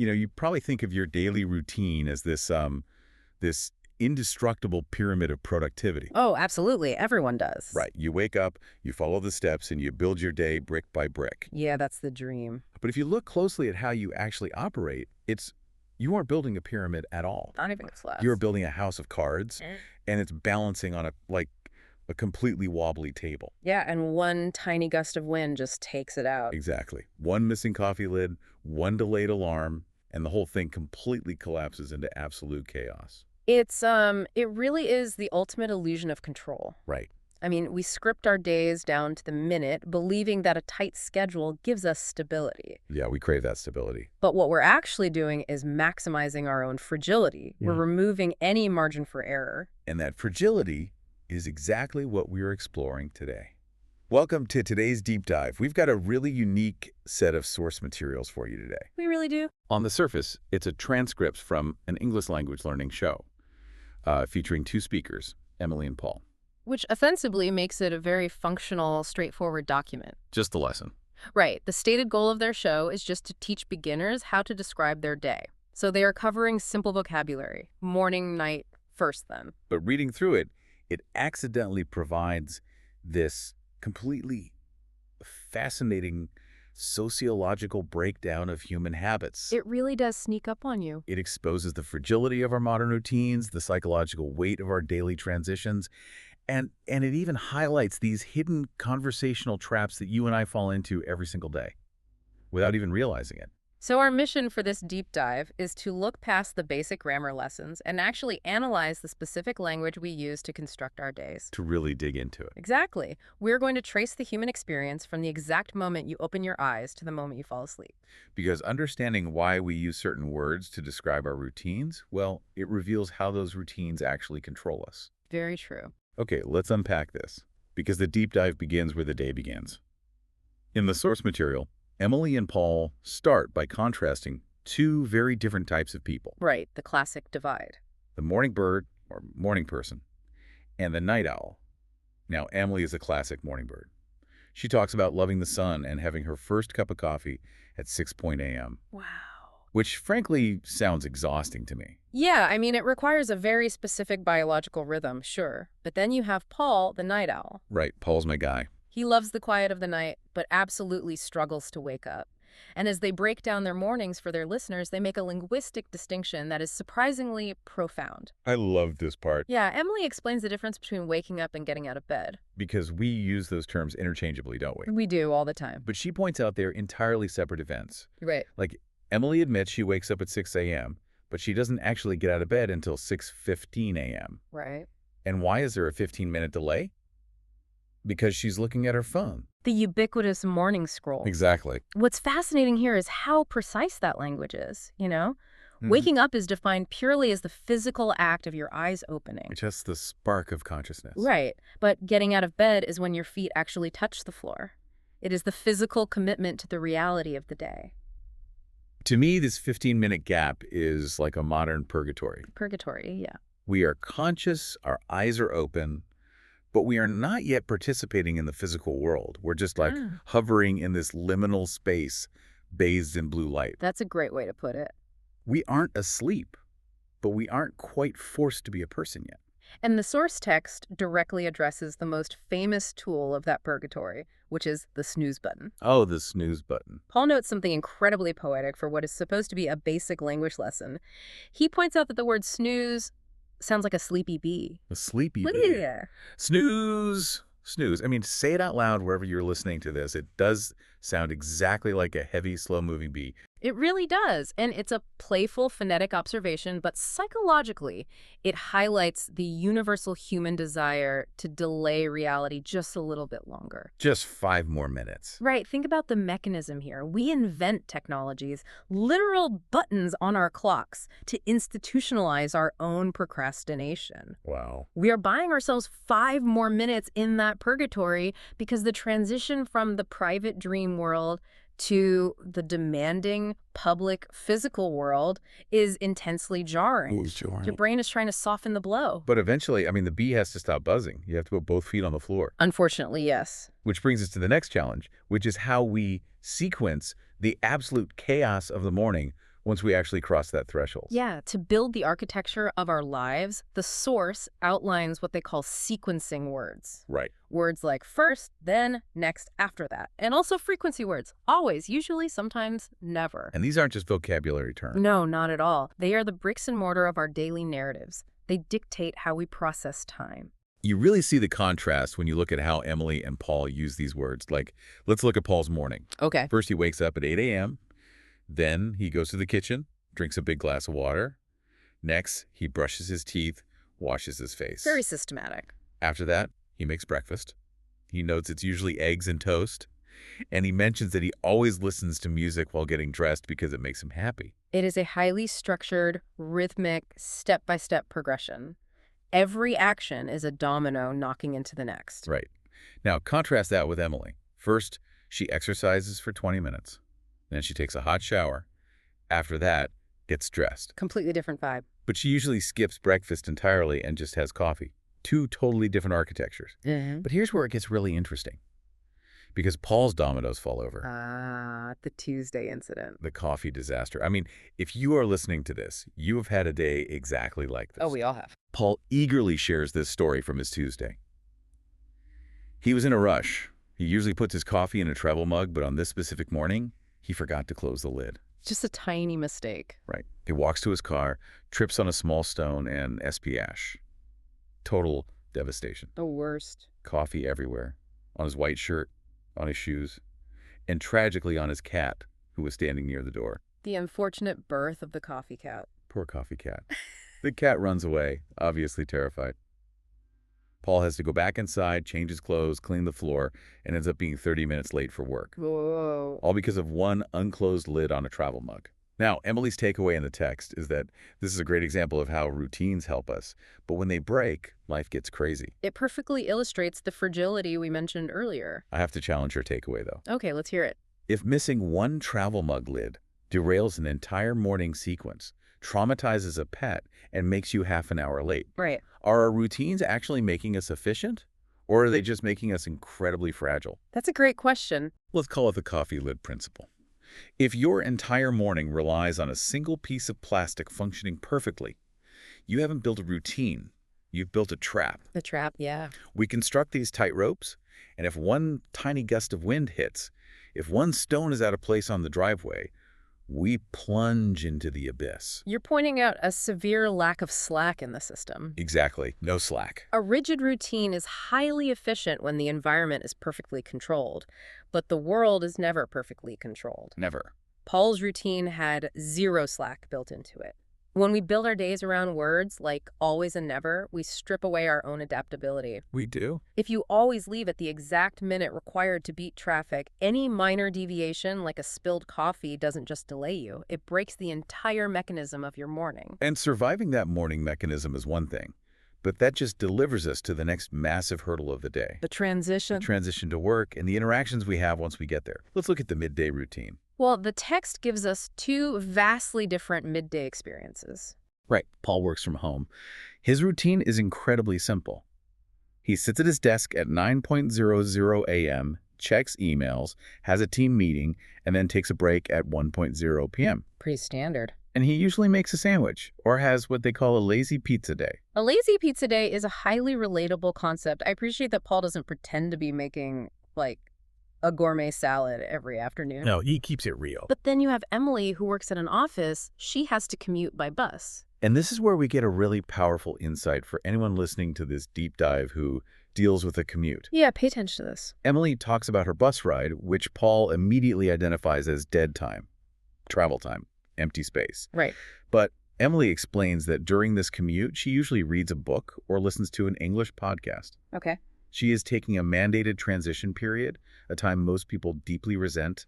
You probably think of your daily routine as this indestructible pyramid of productivity. Oh, absolutely. Everyone does. Right. You wake up, you follow the steps, and you build your day brick by brick. Yeah, that's the dream. But if you look closely at how you actually operate, you aren't building a pyramid at all. Not even close. You're building a house of cards, and it's balancing on a completely wobbly table. Yeah, and one tiny gust of wind just takes it out. Exactly. One missing coffee lid, one delayed alarm, and the whole thing completely collapses into absolute chaos. It really is the ultimate illusion of control. Right. I mean, we script our days down to the minute, believing that a tight schedule gives us stability. Yeah, we crave that stability. But what we're actually doing is maximizing our own fragility. Yeah. We're removing any margin for error. And that fragility is exactly what we're exploring today. Welcome to today's deep dive. We've got a really unique set of source materials for you today. We really do. On the surface, it's a transcript from an English language learning show featuring two speakers, Emily and Paul. Which ostensibly makes it a very functional, straightforward document. Just the lesson. Right. The stated goal of their show is just to teach beginners how to describe their day. So they are covering simple vocabulary, morning, night, first then. But reading through it, it accidentally provides this completely fascinating sociological breakdown of human habits. It really does sneak up on you. It exposes the fragility of our modern routines, the psychological weight of our daily transitions, and it even highlights these hidden conversational traps that you and I fall into every single day without even realizing it. So our mission for this deep dive is to look past the basic grammar lessons and actually analyze the specific language we use to construct our days. To really dig into it. Exactly. We're going to trace the human experience from the exact moment you open your eyes to the moment you fall asleep. Because understanding why we use certain words to describe our routines, well, it reveals how those routines actually control us. Very true. Okay, let's unpack this, because the deep dive begins where the day begins. In the source material, Emily and Paul start by contrasting two very different types of people. Right, the classic divide. The morning bird, or morning person, and the night owl. Now, Emily is a classic morning bird. She talks about loving the sun and having her first cup of coffee at 6 a.m. Wow. Which, frankly, sounds exhausting to me. Yeah, I mean, it requires a very specific biological rhythm, sure. But then you have Paul, the night owl. Right, Paul's my guy. He loves the quiet of the night, but absolutely struggles to wake up. And as they break down their mornings for their listeners, they make a linguistic distinction that is surprisingly profound. I love this part. Yeah, Emily explains the difference between waking up and getting out of bed. Because we use those terms interchangeably, don't we? We do all the time. But she points out they're entirely separate events. Right. Like, Emily admits she wakes up at 6 a.m., but she doesn't actually get out of bed until 6:15 a.m. Right. And why is there a 15-minute delay? Because she's looking at her phone. The ubiquitous morning scroll. Exactly. What's fascinating here is how precise that language is, you know? Waking up is defined purely as the physical act of your eyes opening. Just the spark of consciousness. Right. But getting out of bed is when your feet actually touch the floor. It is the physical commitment to the reality of the day. To me, this 15-minute gap is like a modern purgatory. Purgatory, yeah. We are conscious, our eyes are open, but we are not yet participating in the physical world. We're just like hovering in this liminal space bathed in blue light. That's a great way to put it. We aren't asleep, but we aren't quite forced to be a person yet. And the source text directly addresses the most famous tool of that purgatory, which is the snooze button. Oh, the snooze button. Paul notes something incredibly poetic for what is supposed to be a basic language lesson. He points out that the word snooze sounds like a sleepy bee. A sleepy bee. Yeah. Snooze. Snooze. I mean, say it out loud wherever you're listening to this. It does sound exactly like a heavy, slow-moving bee. It really does, and it's a playful phonetic observation, but psychologically, it highlights the universal human desire to delay reality just a little bit longer. Just 5 more minutes. Right, think about the mechanism here. We invent technologies, literal buttons on our clocks, to institutionalize our own procrastination. Wow. We are buying ourselves 5 more minutes in that purgatory because the transition from the private dream world to the demanding public physical world is intensely jarring. It's jarring. Your brain is trying to soften the blow. But eventually, I mean, the bee has to stop buzzing. You have to put both feet on the floor. Unfortunately, yes. Which brings us to the next challenge, which is how we sequence the absolute chaos of the morning once we actually cross that threshold. Yeah, to build the architecture of our lives, the source outlines what they call sequencing words. Right. Words like first, then, next, after that. And also frequency words. Always, usually, sometimes, never. And these aren't just vocabulary terms. No, not at all. They are the bricks and mortar of our daily narratives. They dictate how we process time. You really see the contrast when you look at how Emily and Paul use these words. Like, let's look at Paul's morning. Okay. First, he wakes up at 8 a.m., then he goes to the kitchen, drinks a big glass of water. Next, he brushes his teeth, washes his face. Very systematic. After that, he makes breakfast. He notes it's usually eggs and toast. And he mentions that he always listens to music while getting dressed because it makes him happy. It is a highly structured, rhythmic, step-by-step progression. Every action is a domino knocking into the next. Right. Now, contrast that with Emily. First, she exercises for 20 minutes. Then she takes a hot shower. After that, gets dressed. Completely different vibe. But she usually skips breakfast entirely and just has coffee. Two totally different architectures. Mm-hmm. But here's where it gets really interesting. Because Paul's dominoes fall over. The Tuesday incident. The coffee disaster. I mean, if you are listening to this, you have had a day exactly like this. Oh, we all have. Paul eagerly shares this story from his Tuesday. He was in a rush. He usually puts his coffee in a travel mug, but on this specific morning, he forgot to close the lid. Just a tiny mistake. Right. He walks to his car, trips on a small stone, and SP-ash. Total devastation. The worst. Coffee everywhere. On his white shirt, on his shoes, and tragically on his cat, who was standing near the door. The unfortunate birth of the coffee cat. Poor coffee cat. The cat runs away, obviously terrified. Paul has to go back inside, change his clothes, clean the floor, and ends up being 30 minutes late for work. Whoa. All because of one unclosed lid on a travel mug. Now, Emily's takeaway in the text is that this is a great example of how routines help us, but when they break, life gets crazy. It perfectly illustrates the fragility we mentioned earlier. I have to challenge your takeaway, though. Okay, let's hear it. If missing one travel mug lid derails an entire morning sequence, traumatizes a pet, and makes you half an hour late, Right. are our routines actually making us efficient, or are they just making us incredibly fragile? That's a great question. Let's call it the coffee lid principle. If your entire morning relies on a single piece of plastic functioning perfectly, you haven't built a routine. You've built a trap. The trap, yeah. We construct these tight ropes, and if one tiny gust of wind hits, if one stone is out of place on the driveway, we plunge into the abyss. You're pointing out a severe lack of slack in the system. Exactly. No slack. A rigid routine is highly efficient when the environment is perfectly controlled, but the world is never perfectly controlled. Never. Paul's routine had zero slack built into it. When we build our days around words like always and never, we strip away our own adaptability. We do? If you always leave at the exact minute required to beat traffic, any minor deviation like a spilled coffee doesn't just delay you. It breaks the entire mechanism of your morning. And surviving that morning mechanism is one thing, but that just delivers us to the next massive hurdle of the day. The transition. The transition to work and the interactions we have once we get there. Let's look at the midday routine. Well, the text gives us two vastly different midday experiences. Right. Paul works from home. His routine is incredibly simple. He sits at his desk at 9:00 a.m., checks emails, has a team meeting, and then takes a break at 1:00 p.m. Pretty standard. And he usually makes a sandwich or has what they call a lazy pizza day. A lazy pizza day is a highly relatable concept. I appreciate that Paul doesn't pretend to be making, like, a gourmet salad every afternoon. No, he keeps it real. But then you have Emily, who works at an office. She has to commute by bus. And this is where we get a really powerful insight for anyone listening to this deep dive who deals with a commute. Yeah, pay attention to this. Emily talks about her bus ride, which Paul immediately identifies as dead time, travel time, empty space. Right. But Emily explains that during this commute, she usually reads a book or listens to an English podcast. Okay. She is taking a mandated transition period, a time most people deeply resent,